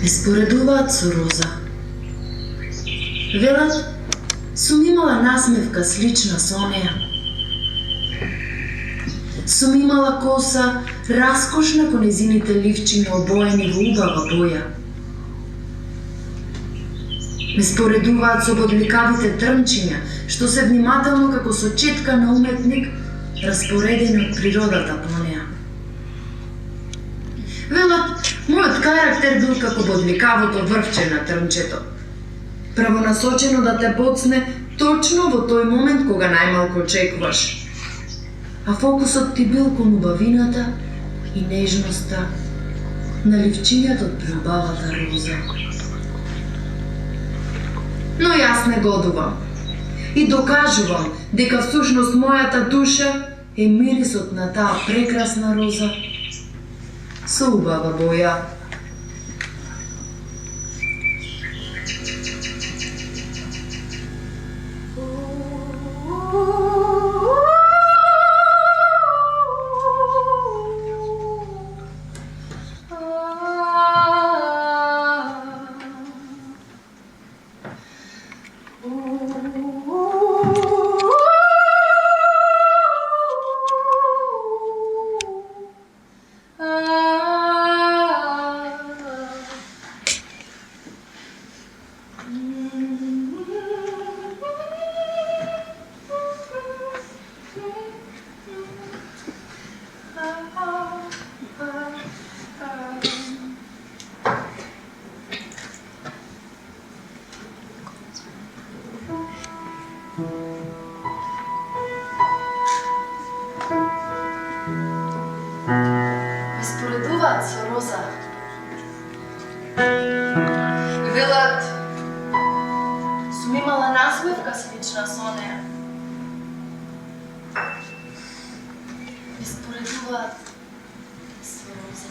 споредуваат со роза. Велат, сум имала насмевка слична со неа. Сум имала коса раскошна ко незините ливчиња обоени во убава боја. Ме споредуваат со бодликавите трнчиња, што се внимателно како со четка на уметник распоредени од природата по неа. Велат, мојот карактер бил како бодликавото врвче на трнчето, правонасочено да те боцне точно во тој момент кога најмалку очекуваш. А фокусот ти бил кон убавината и нежноста на ливчињата од преубавата роза. Но јас не годувам и докажувам дека всушност мојата душа е мирисот на таа прекрасна роза со убава боја. Ме споредуваат со роза. Велат, сум имала насмевка слична со неа. Ме споредуваат со роза.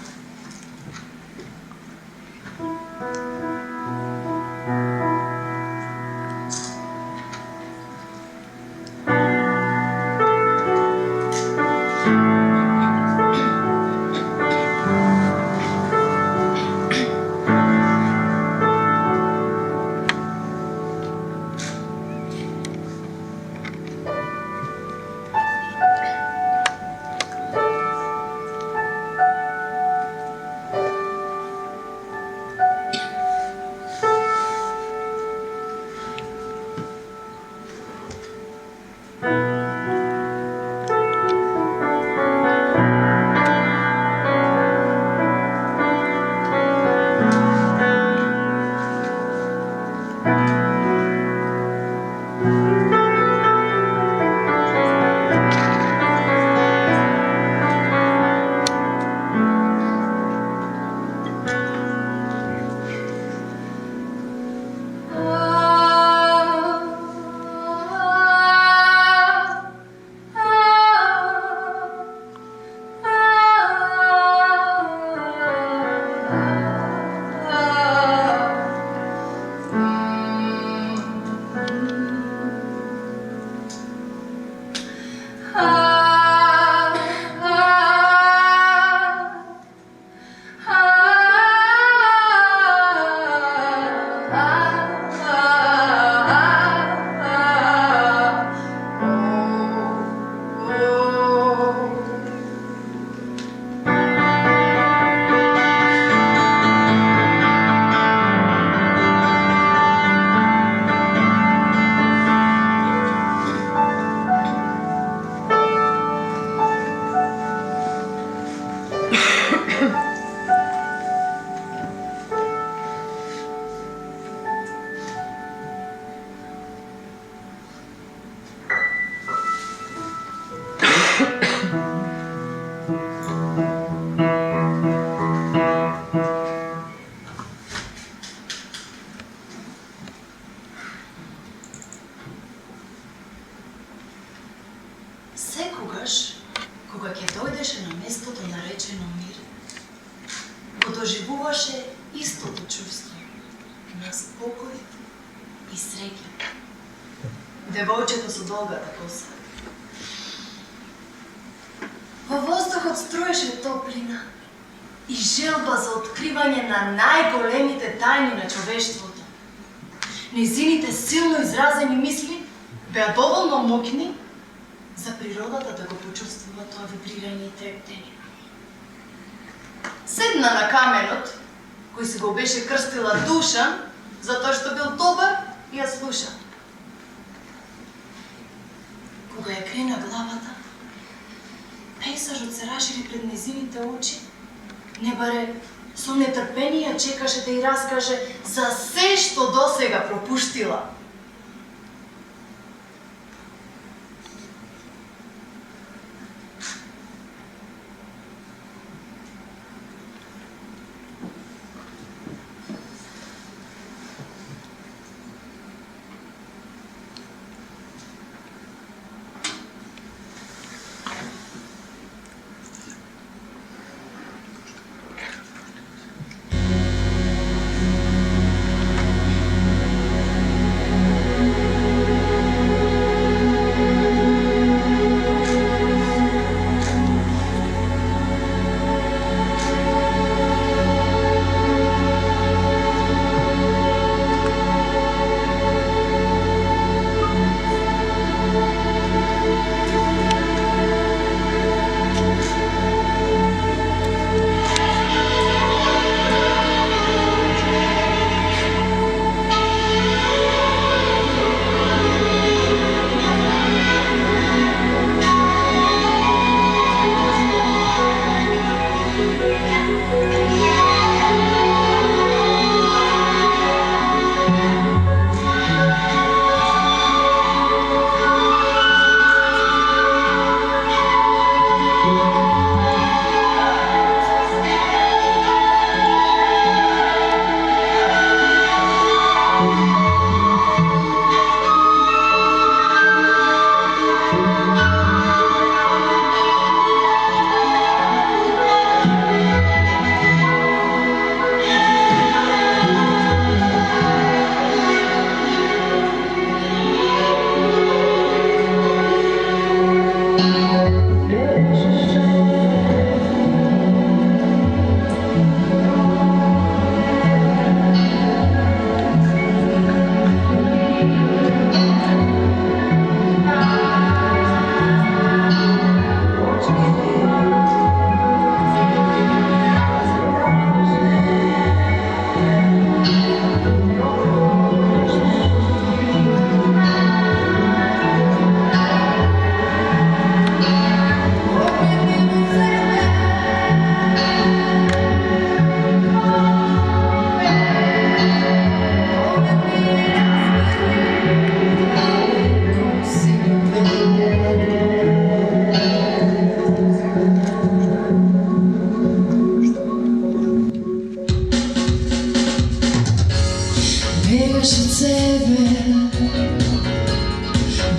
Секогаш, кога ќе дојдеше на местото наречено мир, го доживуваше истото чувство на спокој и среќа. Девојчето со долгата коса. Во воздухот струеше топлина и желба за откривање на најголемите тајни на човештвото. Нејзините силно изразени мисли беа доволно моќни за природата да го почувствува тоа вибрирање и трептење. Седна на каменот, кој се го беше крстила Душан, затоа што бил добар и ја слуша. Кога ја крена главата, пейзажот се расшири пред нејзините очи. Небаре со нетрпение чекаше да ја раскаже за се што досега пропуштила.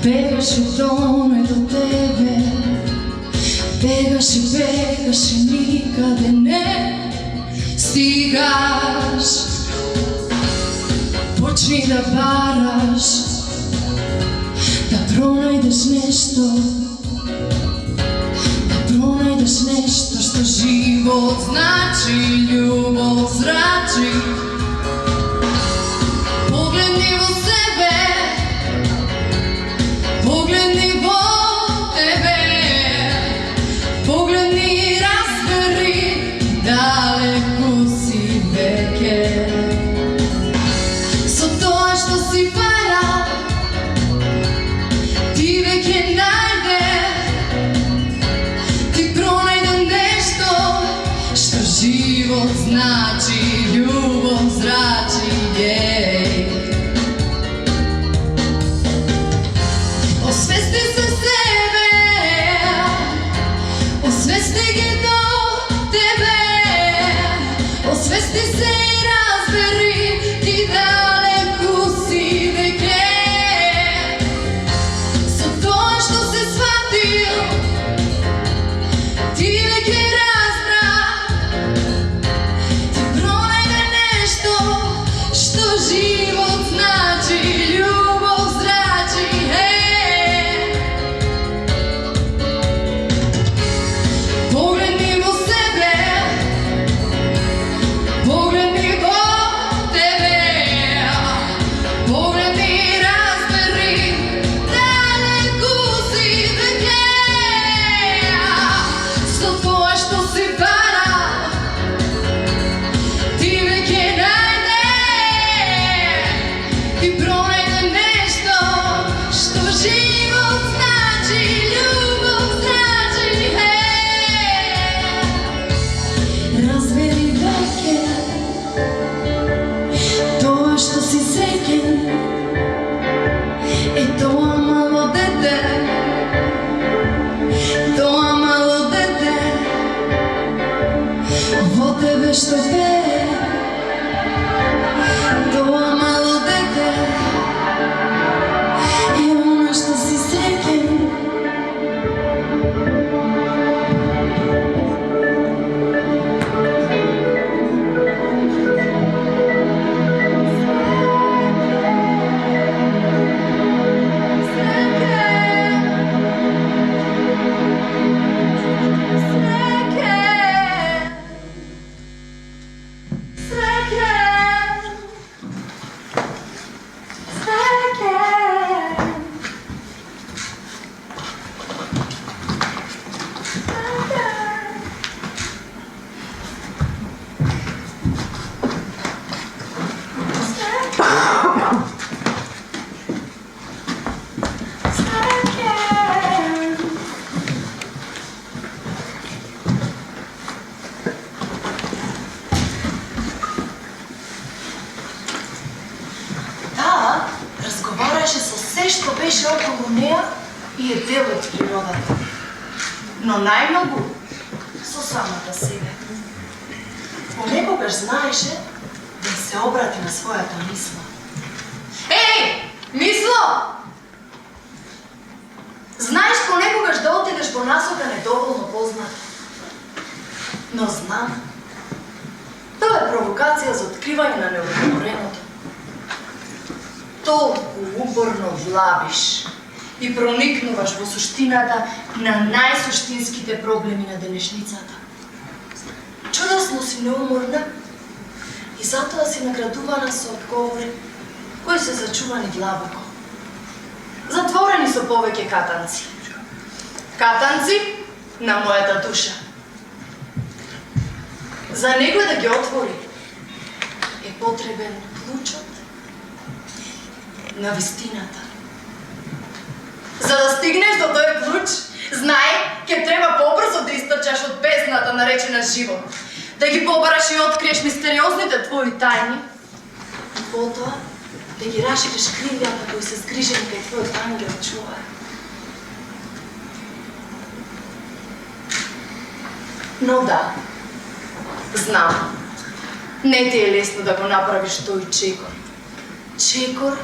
Бегаш от дома до тебе, бегаш и бегаш и никъде не стигаш. Почни да бараш, да пронајдеш нешто, да пронајдеш нешто што живот значи, љубов зрачи. Погледни во себе, погледни во тебе, погледни и разбери, далеку си веќе. Со тоа што си барал, ти веќе најде, ти пронајде нешто што живот значи, љубов се што беше околу неа и е дел од природата. Но најмногу со самата себе. Понекогаш знаеше да се обрати на својата мисла. Еј, мисло! Знаеш понекогаш да отидеш во насока недоволно позната. Но знам, тоа е провокација за откривање на неодговореното. Толку упорно влабиш и проникнуваш во суштината на најсуштинските проблеми на денешницата. Чудесно си неуморна и затоа си наградувана со одговори кои се зачувани длабоко. Затворени со повеќе катанци. Катанци на мојата душа. За некој да ги отвори е потребен клучот на вистината. За да стигнеш до тој клуч, знај, ќе треба побрзо да истрчаш од бездната наречена живот, да ги побараш и откриеш мистериозните твои тајни, и потоа да ги рашириш кривјата кои се згрижени кај твојот ангел чувај. Но да, знам, не ти е лесно да го направиш тој чекор. Чекор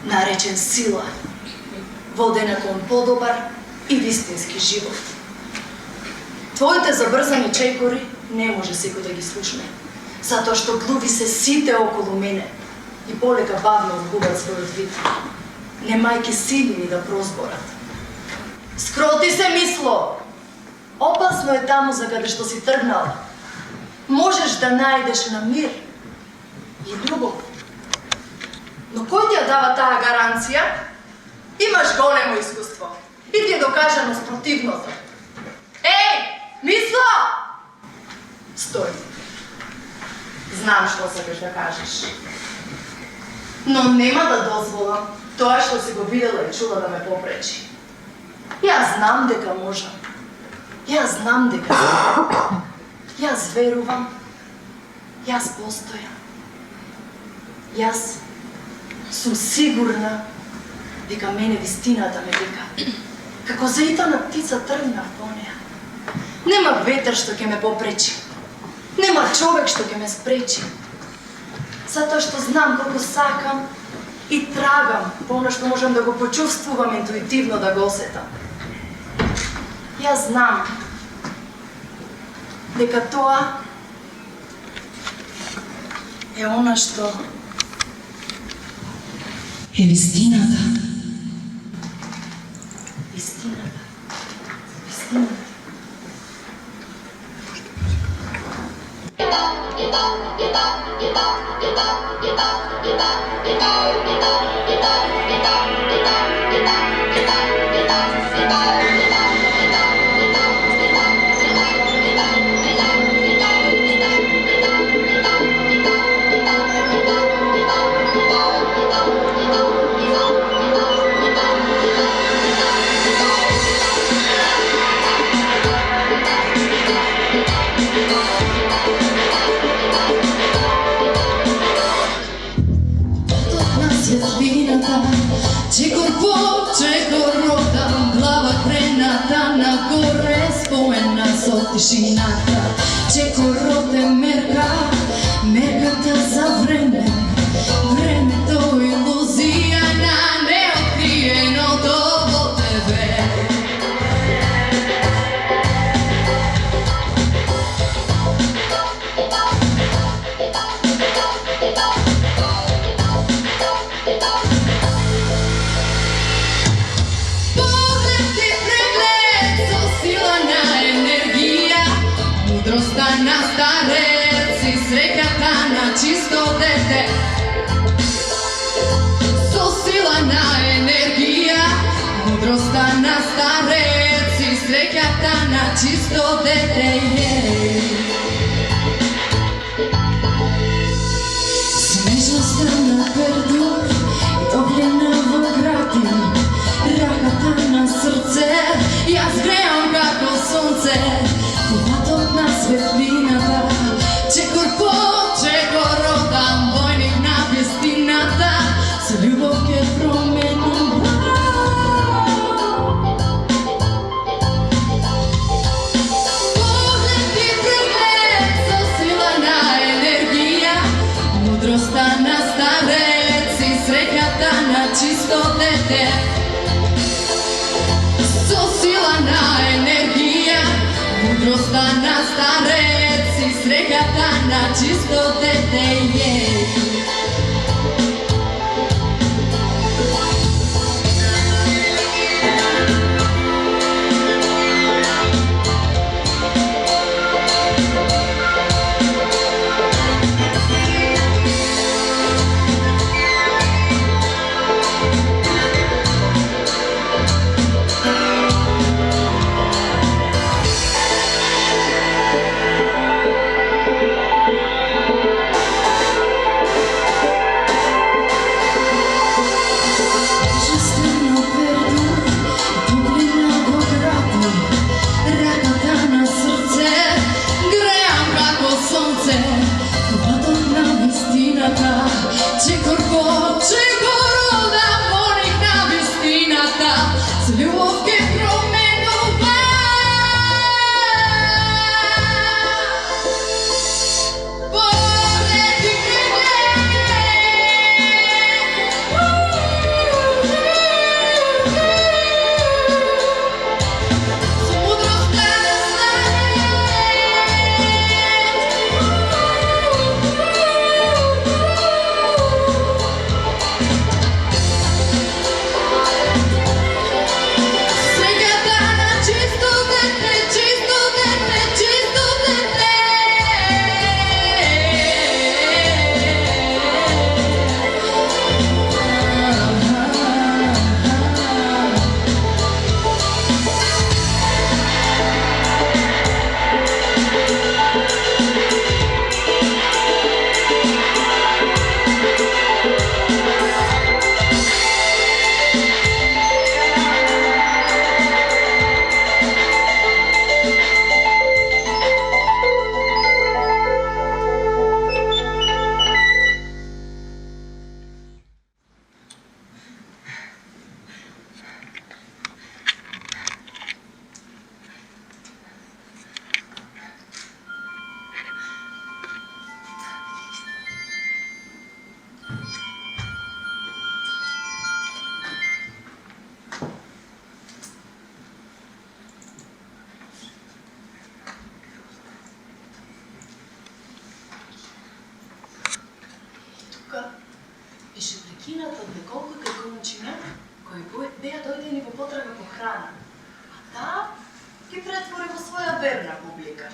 наречен сила, водена кон подобар и вистински живот. Твоите забрзани чекори не може секој да ги слушне, затоа што глуви се сите околу мене и полека бавно одгубат својот вид, немајки сили ни да прозборат. Скроти се, мисло! Опасно е таму за каде што си тргнала. Можеш да најдеш на мир и друго. Но кој ти ја дава таа гаранција? Имаш големо искуство и ти е докажано спротивното. Еј, мисло! Стој. Знам што сакаш да кажеш. Но нема да дозволам тоа што си го видела и чула да ме попречи. Јас знам дека можам. Јас знам дека знам. Јас верувам. Јас постојам. Јас сум сигурна дека мене вистината ме вика. Како заитана птица тргнав по неа. Нема ветер што ќе ме попречи. Нема човек што ќе ме спречи. Затоа што знам колку сакам и трагам по оно што можам да го почувствувам интуитивно да го осетам. Јас знам дека тоа е она што е вистината. Вистината. Вистината. Чекор по чекор ротам, глава крената нагоре, споена со тишината. Чекор роте мерка, мерката за време, времето илузија на неоткриеното во тебе. Мудроста на старец и среќата на чисто дете. Со сила на енергија, мудроста на старец и среќата на чисто дете. Смешноста на пердук и топлина во грати, раката на срце, јас греам како сонце. Куватот на светлината, чекор по чекор ротам, војник на вистината, со љубов ќе променам дете. Со сила на енергија, мудроста на старец и среќата на чисто дете е. Беше прекината од неколкуте кончиња кои беа дојдени во потрага по храна, а таа ги претвори во своја верна публика.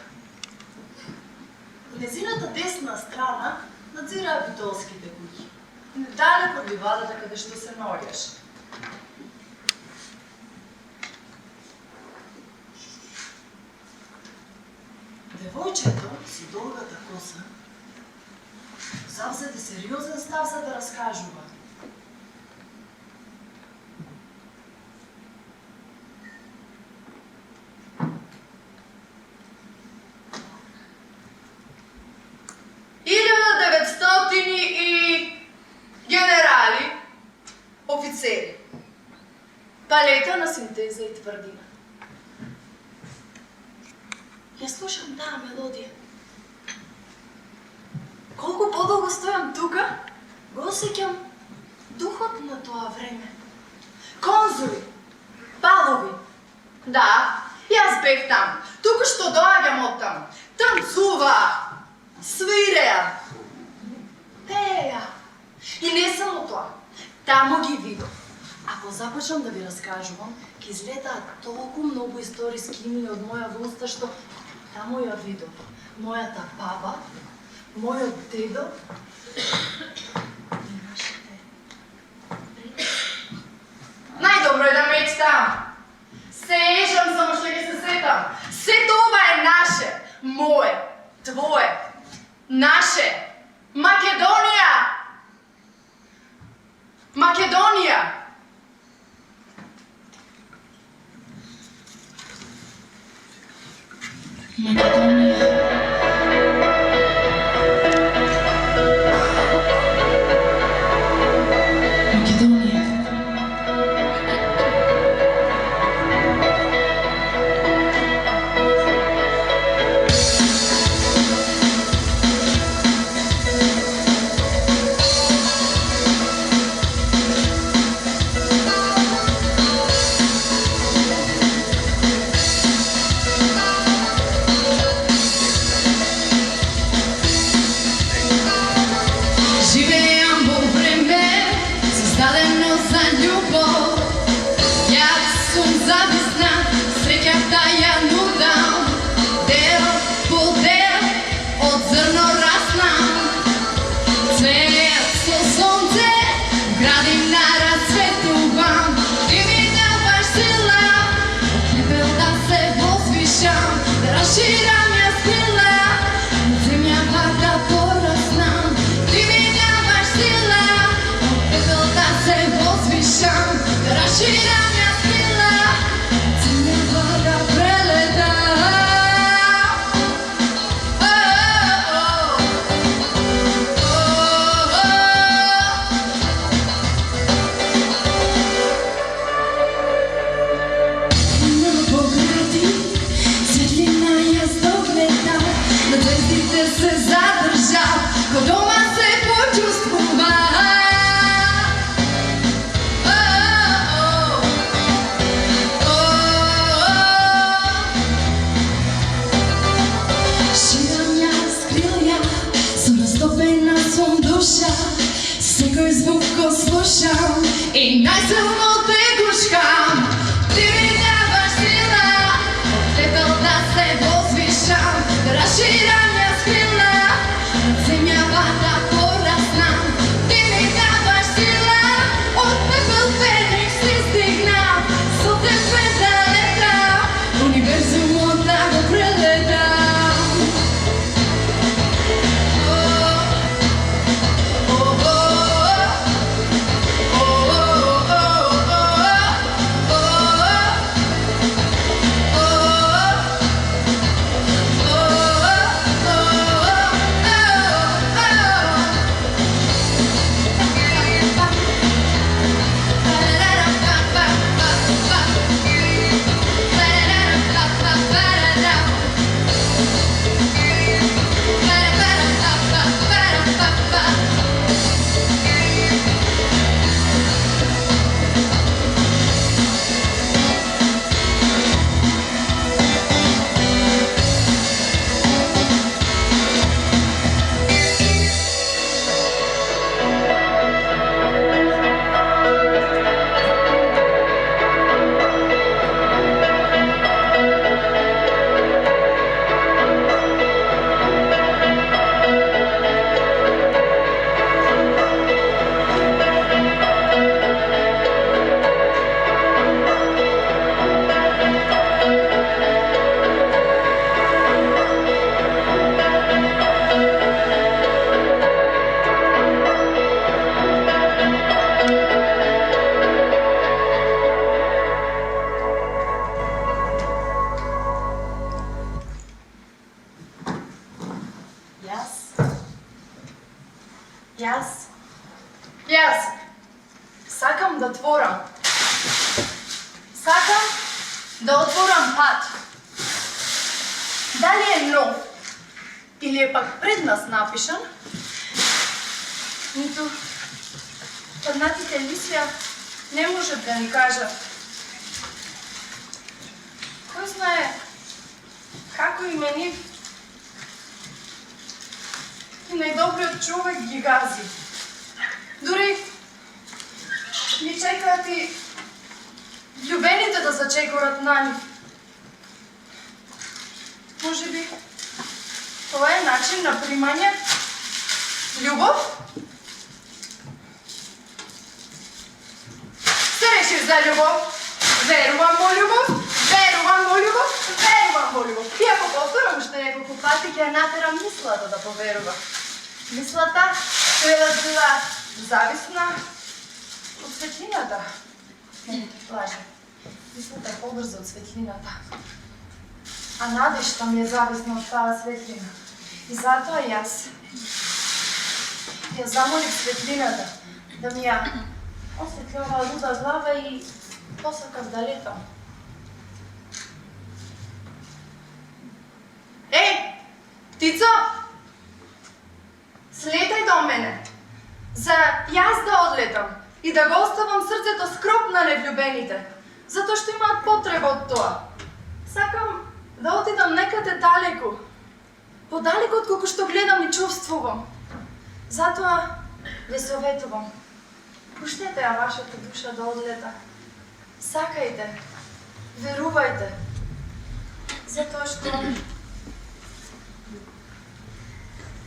Од незината десна страна надзираа битолските куќи, недалеко од ливадата каде што се наоѓаше. Девојчето со долгата коса завзеде сериозен став за да раскажува. Генерали, офицери, палета на синтеза и тврдина. Ја слушам таа мелодија. Колку подолго стојам тука, го осеќам духот на тоа време. Конзули, балови. Да, јас бев там. Туку што доаѓам од там. Танцува, свиреа, пеа. И не само тоа. Таму ги видов. Ако започнам да ви раскажувам, ќе излетаат толку многу историски имиња од моја уста што таму ја видов. Мојата баба, мојот дедо и нашите предци. Најдобро е да мечтам. Сеќам само што ќе се сетам. Сето ова е наше, мое, твое, наше. Македонија! Македонија! Македонија. во текушкам. Ти ми даваш сила, од пепел да се возвишам, да разширам јас крила, над земјава да пораснам. Ти ми даваш сила, од пепел феникс истигнам, со тебе да летам, универзумот да го прелетам. Јас сакам да творам. Сакам да отворам пат. Дали е нов или е пак пред нас напишан, ниту паднатите лисја не можат да ни кажат. Кој знае како именив и најдобриот човек ги гази. Дури ги чекаат и љубените да зачекорат на нив. Може би тоа е начин на примање љубов? Се решив за љубов. Верувам во љубов, верувам во љубов, верувам во љубов. И ако повторам уште неколку пати, ќе ја натерам мислата да поверува. Мислата која била зависна од светлината. Не, лажем. Мислата е побрза од светлината. А надежта ми е зависна од таа светлина. И затоа јас ја замолив светлината да ми ја осветлјава луда глава и посакав да летам. Еј, птицо! Слетај до мене, за јас да одлетам и да го оставам срцето скроп на невљубените, затоа што имаат потреба од тоа. Сакам да отидам некаде далеку, подалеку од колку што гледам и чувствувам. Затоа ве советувам, пуштете ја вашата душа да одлета. Сакајте, верувајте, затоа што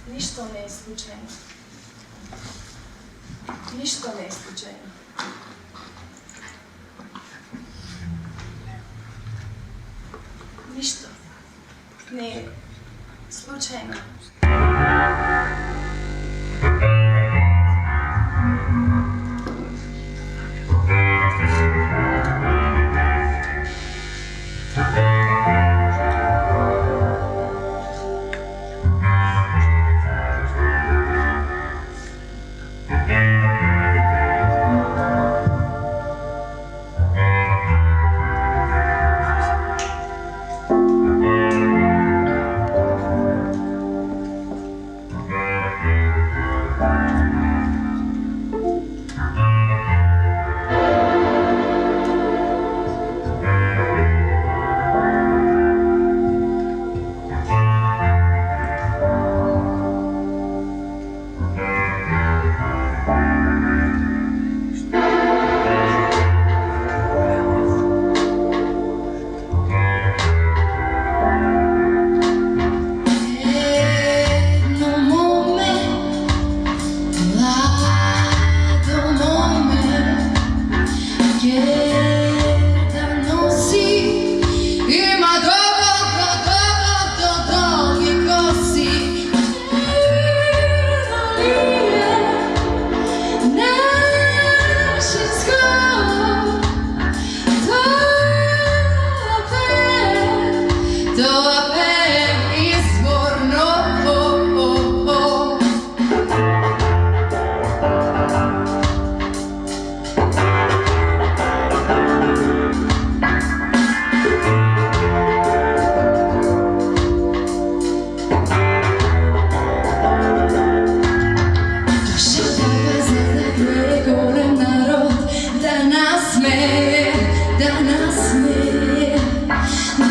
ништо не е случајно. Ништо не е случајно. Ништо не е случајно. да носи, има долги коси. Нашинско, тоа пее изворно.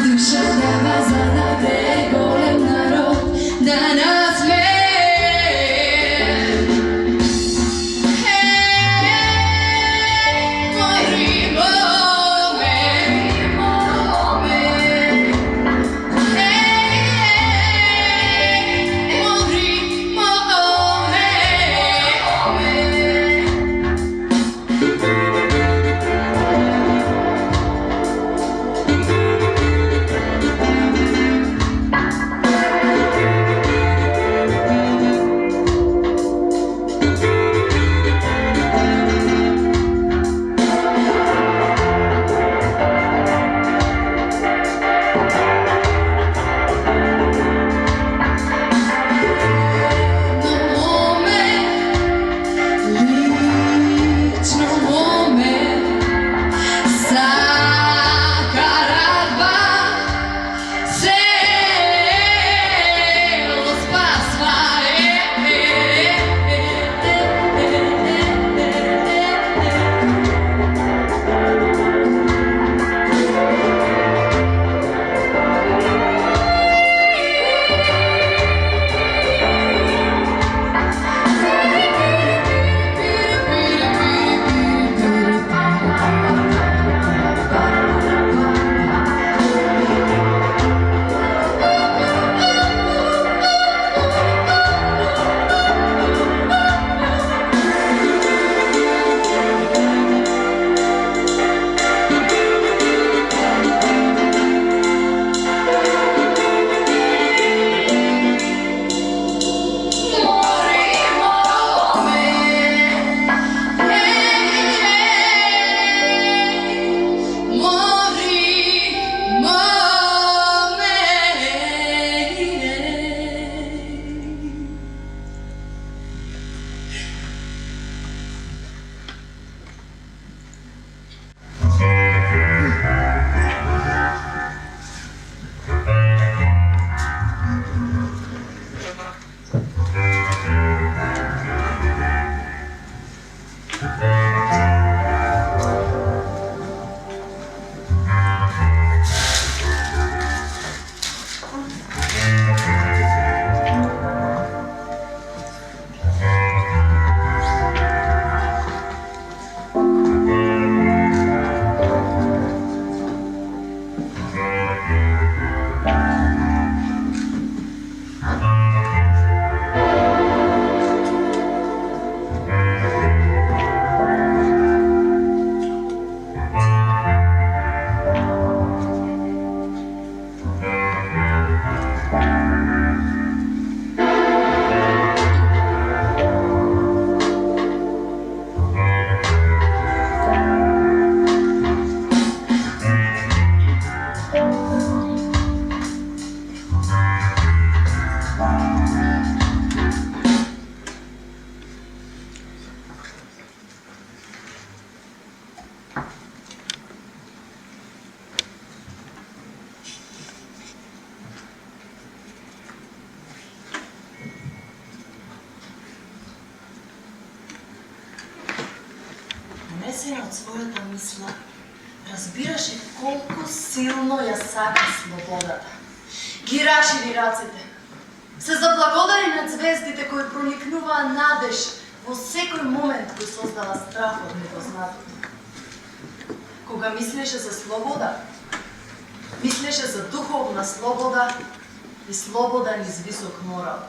Душа дава за да гре голем народ, да насмее. Мой Римоме, Донесена од својата мисла, разбираше колку силно ја сака слободата. Ги рашири рацете. Се заблагодари на звездите кои проникнуваа надеж во секој момент кој создава страх од непознатото. Кога мислеше за слобода, мислеше за духовна слобода и слобода низ висок морал.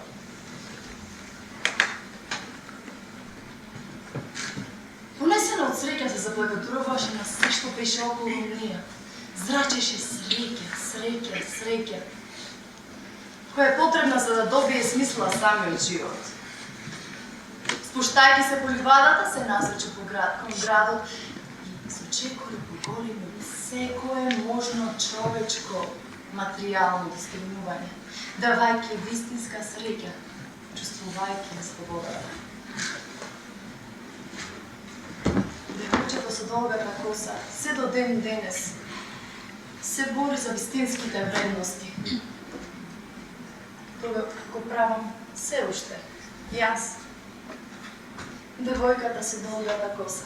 Понесена од среќа се заблагодаруваше на се што беше околу неја. Зрачеше среќа, среќа, која е потребна за да добие смисла самиот живот. Спуштајќи се по ливадата, се насрече кон градот и со чекори по големи секое можно човечко материјално достигнување, давајќи вистинска среќа, чувствувајќи слободата. Девојчето со долгата коса, се до ден денес, се бори за вистинските вредности. Тога го правам се уште, јас, девојката со долгата коса.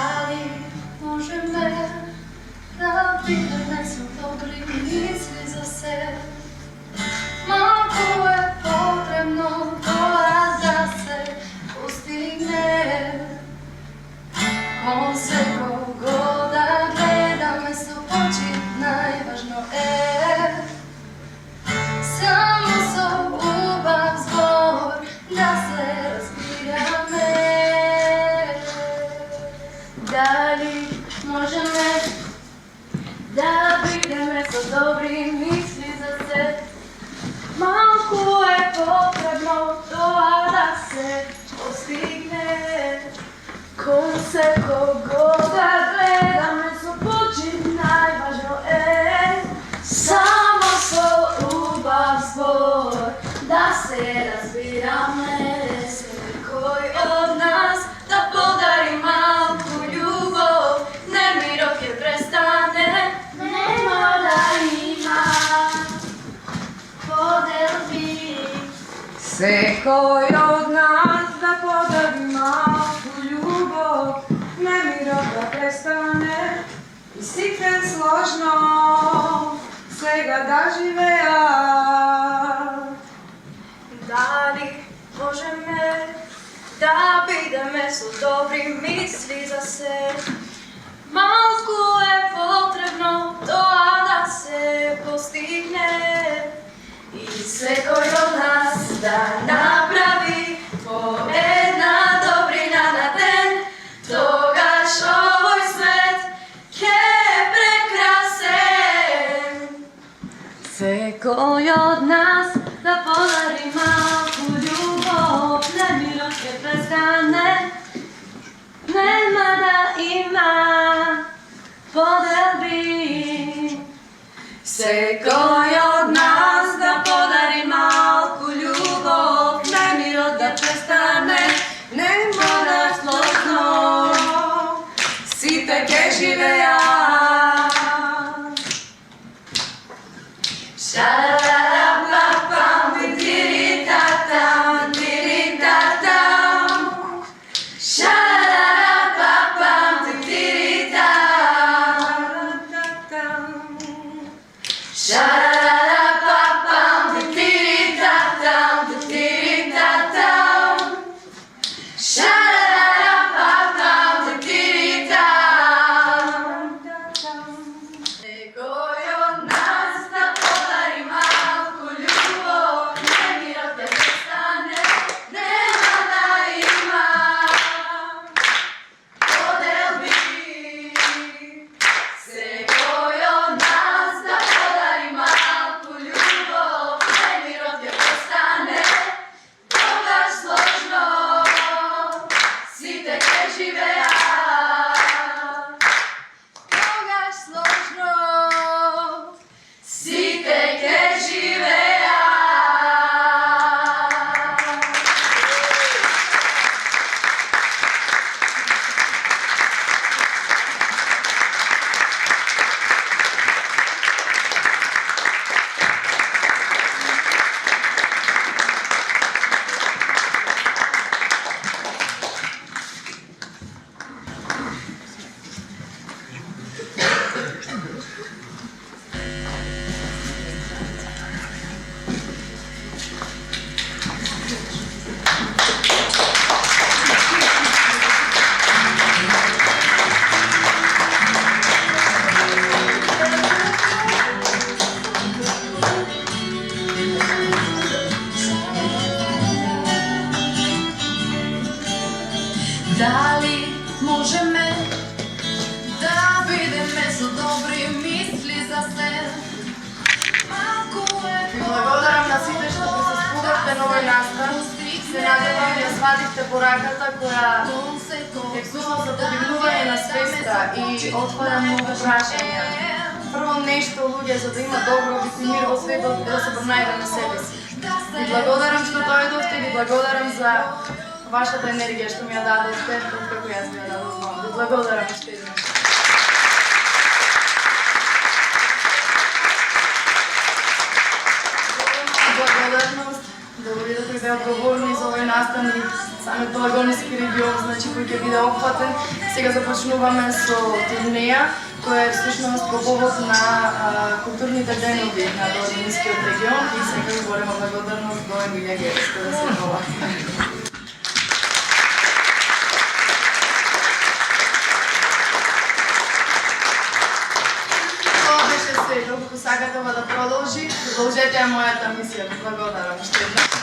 Дали можеме да бидеме со добри мисли за себе? Малку е потребно тоа да се постигне. Кон секого да гледаме со очи, најважно е само со убав збор да се разбираме. Дали можеме да бидеме со добри мисли за се? Малку е потребно тоа да се постигне. Кон секого да гледаме со очи, најважно е само со убав збор да се разбираме. Секој од нас да подари малку љубов, немирот ќе престане, нема да има поделби. Секој од нас да подари малку љубов, немирот да престане и сите сложно сега да живеат. Дали можеме да бидеме со добри мисли за се? Малку е потребно тоа да се постигне. И секој од нас да направи по една добрина на ден, тогаш овој свет ќе е прекрасен. Секој од нас да подари малку љубов, немирот ќе престане, нема да има поделби. Секој од нас да подари малку љубов, немирот да престане, нема да сложно сите ќе живеат. Шарарапапам, тиритатам, тиритатам. Шарарапапам, тиритатам. Шарарапапам, тиритатам, тиритатам. Шарарапапам, тиритатам. Секој од нас да подари малку дојдовте на овој настан. Се надевам ја свативте пораката која е клучна за подигнување на свеста и отвара многу прашања. Прво нешто луѓе за да има добробит и мир во светот е да се пронајдеме себе си. Ви благодарам што дојдовте, ви благодарам за вашата енергија што ми ја дадовте, откако јас ви ја дадов. Ви благодарам уште еднаш. Благодарност да луѓето кои беа одговорни за овој настан и самиот благонески регион, значи кој ќе биде опфатен. Сега започнуваме со турнеја, која е всушност по повод на културните денови на Долинскиот регион и сега голема благодарност до Емилија Гевска да се ова. Тоа беше се, доколку сакате ова да продолжи, продолжете ја мојата мисија. Благодарам уште еднаш.